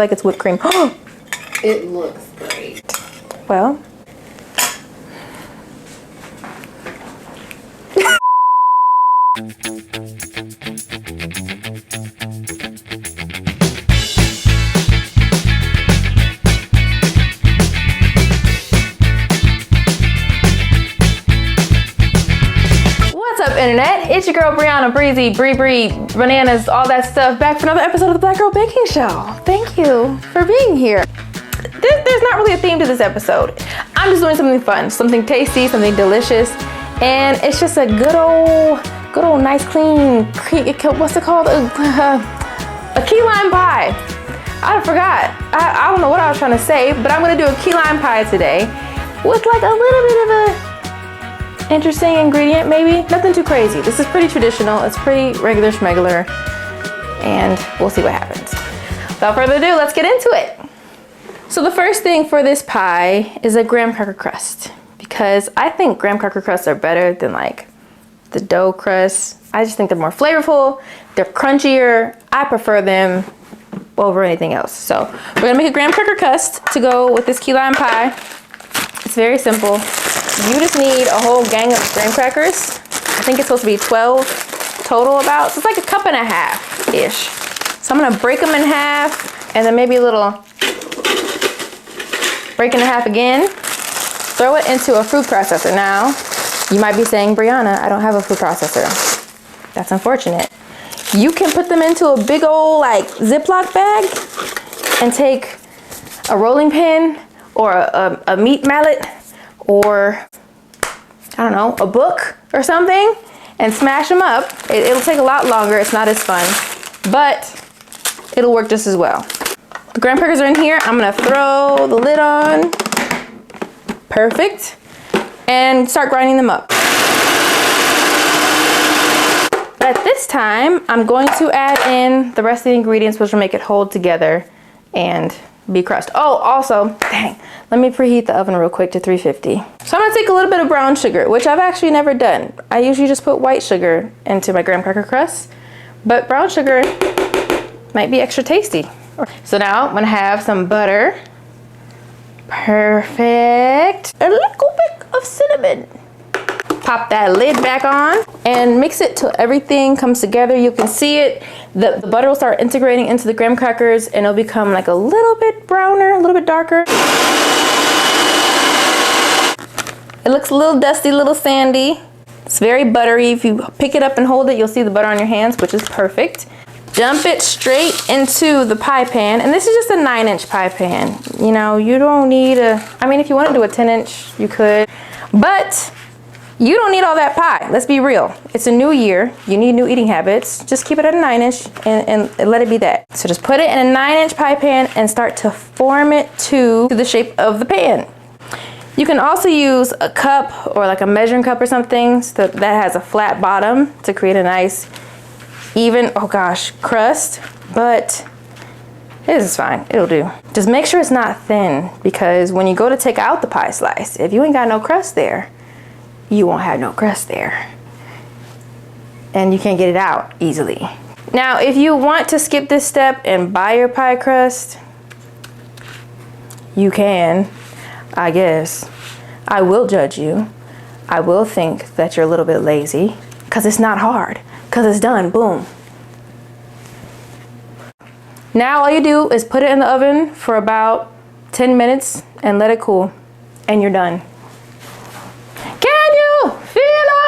feel like it's whipped cream. It looks great. Well. Internet, it's your girl Brianna, Breezy, Bree, Bananas, all that stuff, back for another episode of the Black Girl Baking Show. Thank you for being here. There's not really a theme to this episode. I'm just doing something fun, something tasty, something delicious, and it's just a good old nice clean, what's it called? A key lime pie. I forgot. I don't know what I was trying to say, but I'm gonna do a key lime pie today with like a little bit of a interesting ingredient, maybe. Nothing too crazy. This is pretty traditional. It's pretty regular schmegular, and we'll see what happens. Without further ado, let's get into it. So the first thing for this pie is a graham cracker crust, because I think graham cracker crusts are better than like the dough crust. I just think they're more flavorful. They're crunchier. I prefer them over anything else. So we're gonna make a graham cracker crust to go with this key lime pie. It's very simple. You just need a whole gang of graham crackers. I think it's supposed to be 12 total about. So it's like a cup and a half-ish. So I'm gonna break them in half and then maybe a little break in half again. Throw it into a food processor. Now, you might be saying, Brianna, I don't have a food processor. That's unfortunate. You can put them into a big old like Ziploc bag and take a rolling pin or a meat mallet or I don't know, a book or something and smash them up. It'll take a lot longer. It's not as fun, but it'll work just as well. The graham crackers are in here. I'm gonna throw the lid on. Perfect. And start grinding them up. But at this time, I'm going to add in the rest of the ingredients, which will make it hold together and be crust. Oh, also, dang, let me preheat the oven real quick to 350. So I'm gonna take a little bit of brown sugar, which I've actually never done. I usually just put white sugar into my graham cracker crust, but brown sugar might be extra tasty. So now I'm gonna have some butter. Perfect. A little bit of cinnamon. Pop that lid back on and mix it till everything comes together. You can see it. The butter will start integrating into the graham crackers and it'll become like a little bit browner, a little bit darker. It looks a little dusty, a little sandy. It's very buttery. If you pick it up and hold it, you'll see the butter on your hands, which is perfect. Dump it straight into the pie pan. And this is just a 9-inch pie pan. You know, you don't need I mean, if you want to do a 10-inch, you could. But you don't need all that pie. Let's be real. It's a new year. You need new eating habits. Just keep it at a 9-inch and let it be that. So just put it in a 9-inch pie pan and start to form it to the shape of the pan. You can also use a cup or like a measuring cup or something so that has a flat bottom to create a nice, even, oh gosh, crust. But this is fine. It'll do. Just make sure it's not thin, because when you go to take out the pie slice, if you ain't got no crust there, you won't have no crust there. And you can't get it out easily. Now, if you want to skip this step and buy your pie crust, you can, I guess. I will judge you. I will think that you're a little bit lazy, because it's not hard, because it's done, boom. Now all you do is put it in the oven for about 10 minutes and let it cool, and you're done. Feel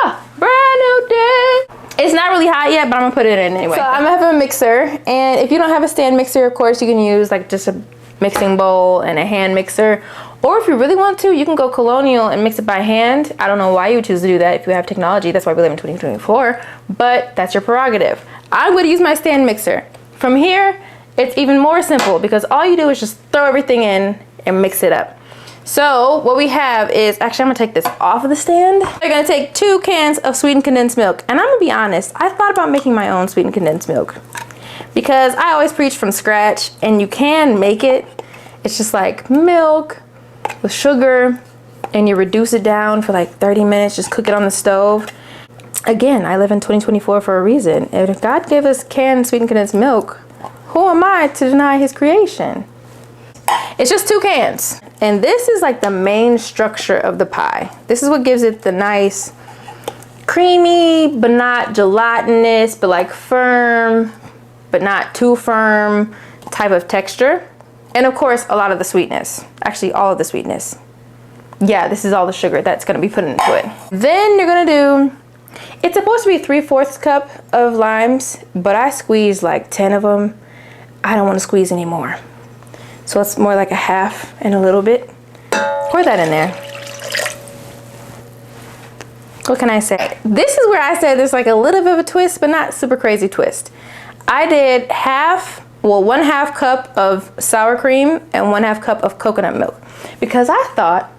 a brand new day. It's not really hot yet, but I'm gonna put it in anyway. So I'm gonna have a mixer, and if you don't have a stand mixer, of course you can use like just a mixing bowl and a hand mixer. Or if you really want to, you can go colonial and mix it by hand. I don't know why you would choose to do that if you have technology. That's why we live in 2024, but that's your prerogative. I would use my stand mixer. From here, it's even more simple, because all you do is just throw everything in and mix it up. So what we have is, actually I'm gonna take this off of the stand. We're gonna take 2 cans of sweetened condensed milk. And I'm gonna be honest, I thought about making my own sweetened condensed milk, because I always preach from scratch, and you can make it. It's just like milk with sugar, and you reduce it down for like 30 minutes, just cook it on the stove. Again, I live in 2024 for a reason. And if God gave us canned sweetened condensed milk, who am I to deny his creation? It's just 2 cans. And this is like the main structure of the pie. This is what gives it the nice creamy, but not gelatinous, but like firm, but not too firm type of texture. And of course, a lot of the sweetness. Actually, all of the sweetness. Yeah, this is all the sugar that's gonna be put into it. Then you're gonna do, it's supposed to be 3/4 cup of limes, but I squeezed like 10 of them. I don't wanna squeeze anymore. So it's more like a half and a little bit. Pour that in there. What can I say? This is where I said there's like a little bit of a twist, but not super crazy twist. I did 1/2 cup of sour cream and 1/2 cup of coconut milk, because I thought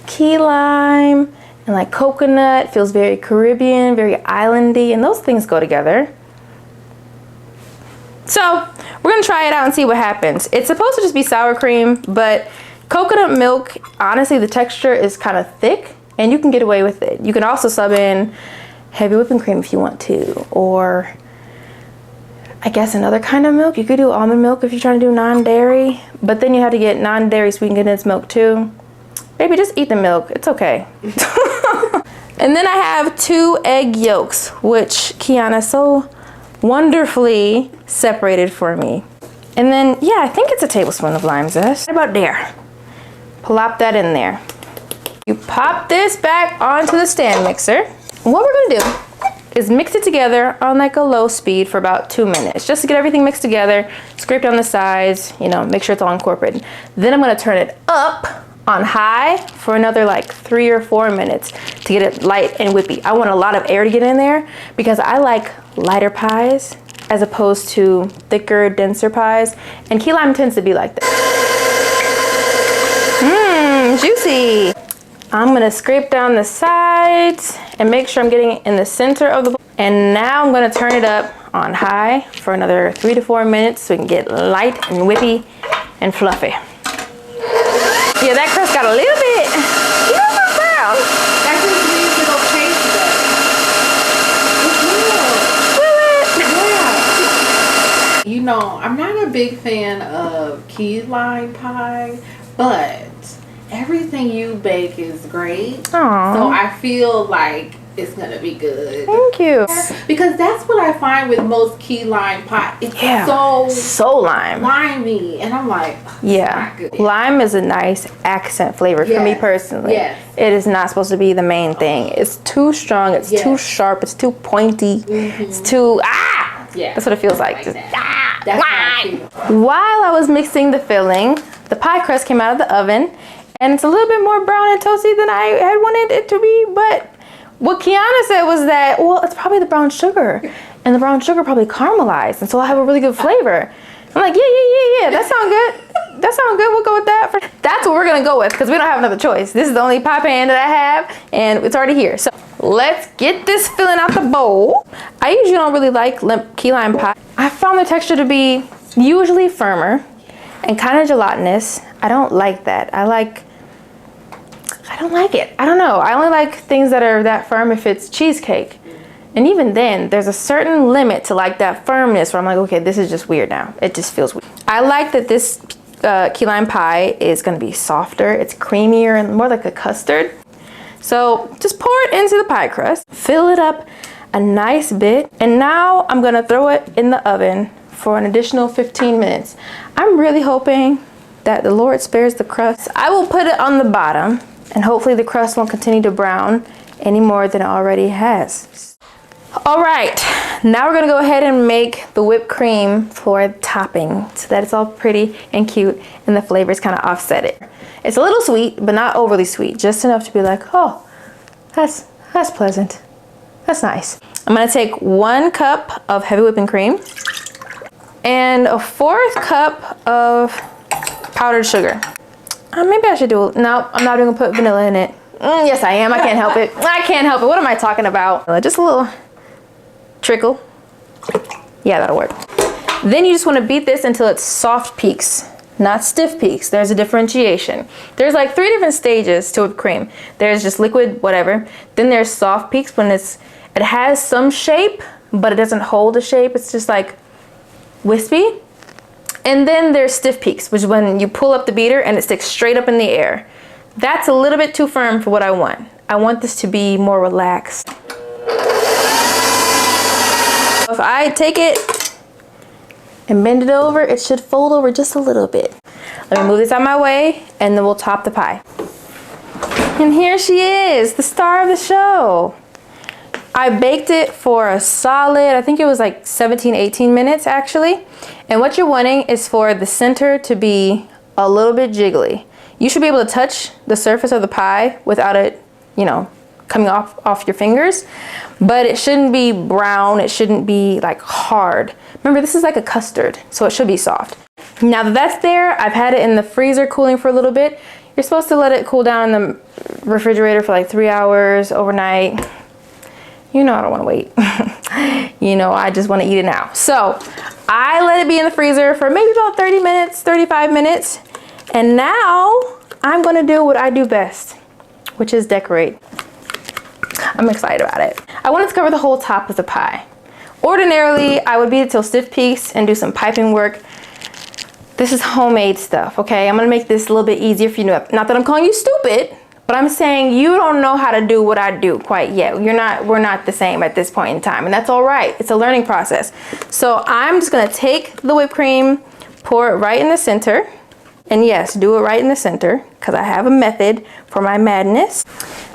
key lime and like coconut feels very Caribbean, very islandy, and those things go together. So we're gonna try it out and see what happens. It's supposed to just be sour cream, but coconut milk, honestly, the texture is kind of thick and you can get away with it. You can also sub in heavy whipping cream if you want to, or I guess another kind of milk. You could do almond milk if you're trying to do non-dairy, but then you have to get non-dairy sweetened condensed milk too. Baby, just eat the milk, it's okay. And then I have 2 egg yolks, which Kiana so wonderfully separated for me. And then, yeah, I think it's a tablespoon of lime zest. About there. Plop that in there. You pop this back onto the stand mixer. And what we're gonna do is mix it together on like a low speed for about 2 minutes, just to get everything mixed together, scrape down the sides, you know, make sure it's all incorporated. Then I'm gonna turn it up on high for another like 3 or 4 minutes to get it light and whippy. I want a lot of air to get in there because I like lighter pies as opposed to thicker, denser pies. And key lime tends to be like that. Juicy. I'm gonna scrape down the sides and make sure I'm getting it in the center of the bowl. And now I'm gonna turn it up on high for another 3 to 4 minutes so we can get light and whippy and fluffy. Yeah, that crust got a little bit brown. That just means it'll taste better. It will. Yeah. You know, I'm not a big fan of key lime pie, but everything you bake is great. Aww. So I feel like it's gonna be good. Thank you. Because that's what I find with most key lime pie. It's so lime. limey, and I'm like, yeah, it's not good. Lime is a nice accent flavor for me personally. Yes. It is not supposed to be the main thing. It's too strong. It's too sharp. It's too pointy. It's too Yeah, that's what it feels like. Just, that's how I feel. While I was mixing the filling, the pie crust came out of the oven, and it's a little bit more brown and toasty than I had wanted it to be. But what Kiana said was that, well, it's probably the brown sugar, and the brown sugar probably caramelized, and so I'll have a really good flavor. I'm like, yeah, that sounds good. That sounds good. We'll go with that. That's what we're gonna go with because we don't have another choice. This is the only pie pan that I have, and it's already here. So let's get this filling out the bowl. I usually don't really like key lime pie. I found the texture to be usually firmer and kind of gelatinous. I don't like that. I don't like it. I don't know. I only like things that are that firm if it's cheesecake. And even then, there's a certain limit to like that firmness where I'm like, okay, this is just weird now. It just feels weird. I like that this key lime pie is gonna be softer. It's creamier and more like a custard. So just pour it into the pie crust, fill it up a nice bit, and now I'm gonna throw it in the oven for an additional 15 minutes. I'm really hoping that the Lord spares the crust. I will put it on the bottom, and hopefully the crust won't continue to brown any more than it already has. All right, now we're gonna go ahead and make the whipped cream for topping so that it's all pretty and cute and the flavors kind of offset it. It's a little sweet, but not overly sweet, just enough to be like, oh, that's pleasant. That's nice. I'm gonna take 1 cup of heavy whipping cream and a 1/4 cup of powdered sugar. Maybe I should do, no, I'm not even gonna put vanilla in it. Yes, I am, I can't help it. I can't help it, what am I talking about? Just a little trickle. Yeah, that'll work. Then you just wanna beat this until it's soft peaks, not stiff peaks. There's a differentiation. There's like 3 different stages to whipped cream. There's just liquid, whatever. Then there's soft peaks when it has some shape, but it doesn't hold a shape. It's just like wispy. And then there's stiff peaks, which is when you pull up the beater and it sticks straight up in the air. That's a little bit too firm for what I want. I want this to be more relaxed. If I take it and bend it over, it should fold over just a little bit. Let me move this out of my way and then we'll top the pie. And here she is, the star of the show. I baked it for a solid, I think it was like 17, 18 minutes actually. And what you're wanting is for the center to be a little bit jiggly. You should be able to touch the surface of the pie without it, you know, coming off your fingers. But it shouldn't be brown, it shouldn't be like hard. Remember, this is like a custard, so it should be soft. Now that that's there, I've had it in the freezer cooling for a little bit. You're supposed to let it cool down in the refrigerator for like 3 hours overnight. You know I don't want to wait. You know, I just want to eat it now. So I let it be in the freezer for maybe about 30 minutes, 35 minutes. And now I'm going to do what I do best, which is decorate. I'm excited about it. I wanted to cover the whole top of the pie. Ordinarily, I would beat it till stiff peaks and do some piping work. This is homemade stuff, okay? I'm gonna make this a little bit easier for you. Not that I'm calling you stupid, but I'm saying you don't know how to do what I do quite yet. We're not the same at this point in time, and that's all right. It's a learning process. So I'm just gonna take the whipped cream, pour it right in the center, and yes, do it right in the center, because I have a method for my madness.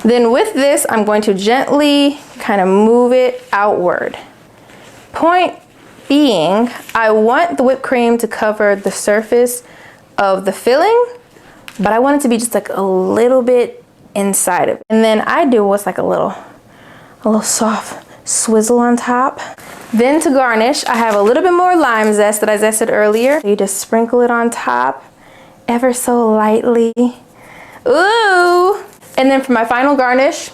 Then with this, I'm going to gently kind of move it outward. Point being, I want the whipped cream to cover the surface of the filling, but I want it to be just like a little bit inside of it. And then I do what's like a little soft swizzle on top. Then to garnish, I have a little bit more lime zest that I zested earlier. You just sprinkle it on top ever so lightly. Ooh! And then for my final garnish,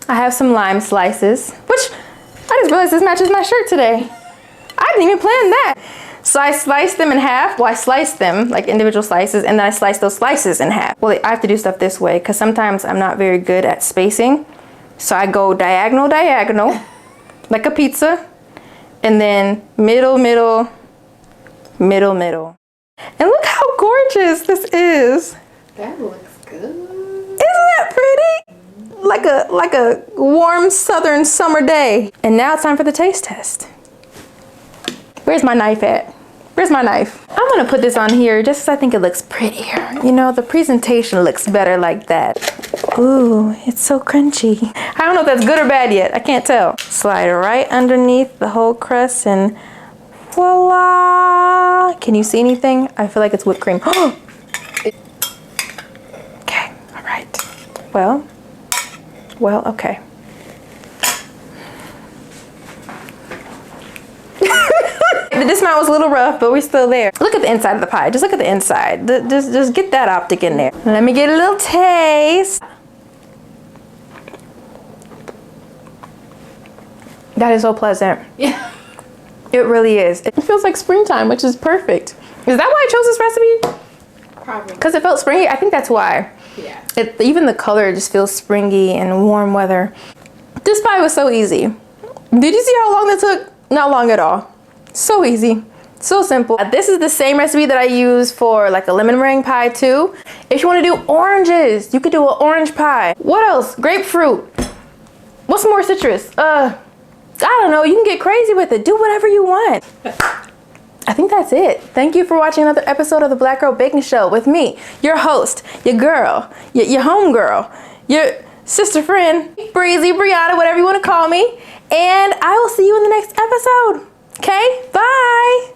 I have some lime slices, which I just realized this matches my shirt today. I didn't even plan that. So I sliced them in half. Well, I sliced them like individual slices, and then I sliced those slices in half. Well, I have to do stuff this way because sometimes I'm not very good at spacing. So I go diagonal, diagonal, like a pizza, and then middle, middle, middle, middle. And look how gorgeous this is. That looks good. Isn't that pretty? Like a warm southern summer day. And now it's time for the taste test. Where's my knife at? Where's my knife? I'm gonna put this on here just because I think it looks prettier. You know, the presentation looks better like that. Ooh, it's so crunchy. I don't know if that's good or bad yet. I can't tell. Slide it right underneath the whole crust and voila. Can you see anything? I feel like it's whipped cream. Okay, all right. Well, okay. The dismount was a little rough, but we're still there. Look at the inside of the pie. Just look at the inside. Just get that optic in there. Let me get a little taste. That is so pleasant. Yeah. It really is. It feels like springtime, which is perfect. Is that why I chose this recipe? Probably. Because it felt springy? I think that's why. Yeah. Even the color just feels springy and warm weather. This pie was so easy. Did you see how long that took? Not long at all. So easy, so simple. This is the same recipe that I use for like a lemon meringue pie too. If you want to do oranges, you could do an orange pie. What else? Grapefruit. What's more citrus? I don't know. You can get crazy with it. Do whatever you want. I think that's it. Thank you for watching another episode of the Black Girl Baking Show with me, your host, your girl, your home girl, your sister friend, Breezy, Brianna, whatever you want to call me. And I will see you in the next episode. Okay, bye.